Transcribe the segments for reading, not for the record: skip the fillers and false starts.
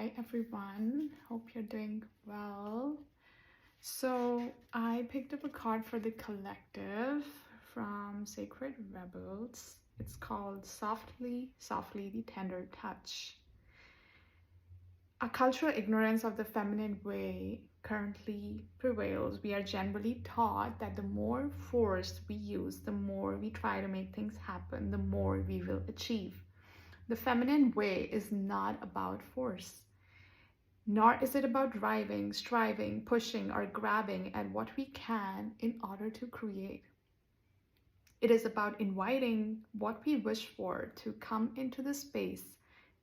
Hi everyone, hope you're doing well. So I picked up a card for the collective from Sacred Rebels. It's called Softly, Softly, the Tender Touch. A cultural ignorance of the feminine way currently prevails. We are generally taught that the more force we use, the more we try to make things happen, the more we will achieve. The feminine way is not about force, nor is it about driving, striving, pushing, or grabbing at what we can in order to create. It is about inviting what we wish for to come into the space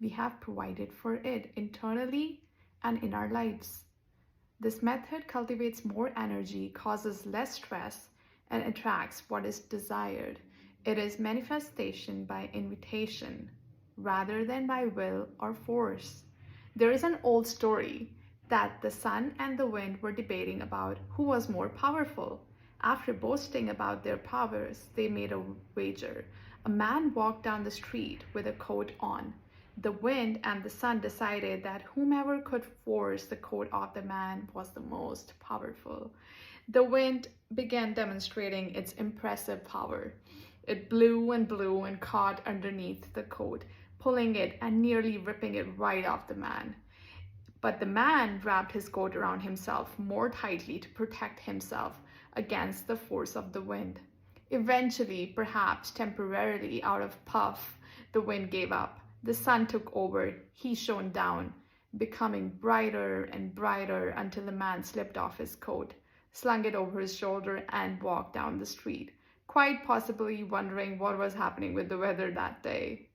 we have provided for it internally and in our lives. This method cultivates more energy, causes less stress, and attracts what is desired. It is manifestation by invitation rather than by will or force. There is an old story that the sun and the wind were debating about who was more powerful. After boasting about their powers, they made a wager. A man walked down the street with a coat on. The wind and the sun decided that whomever could force the coat off the man was the most powerful. The wind began demonstrating its impressive power. It blew and caught underneath the coat, pulling it and nearly ripping it right off the man. But the man wrapped his coat around himself more tightly to protect himself against the force of the wind. Eventually, perhaps temporarily out of puff, the wind gave up. The sun took over. He shone down, becoming brighter and brighter until the man slipped off his coat, slung it over his shoulder, and walked down the street, quite possibly wondering what was happening with the weather that day.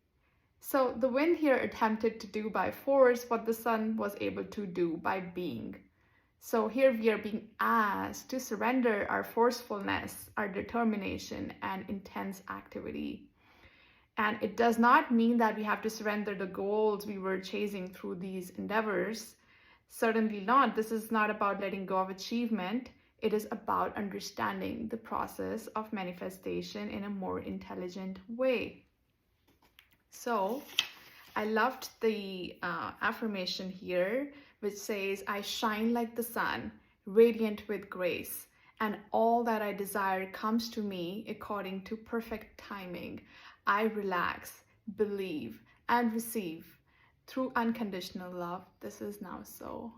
So the wind here attempted to do by force what the sun was able to do by being. So here we are being asked to surrender our forcefulness, our determination, and intense activity. And it does not mean that we have to surrender the goals we were chasing through these endeavors. Certainly not. This is not about letting go of achievement. It is about understanding the process of manifestation in a more intelligent way. So I loved the affirmation here, which says, I shine like the sun, radiant with grace, and all that I desire comes to me according to perfect timing. I relax, believe, and receive through unconditional love. This is now so.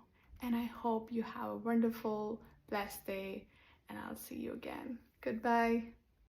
And I hope you have a wonderful, blessed day, and I'll see you again. Goodbye.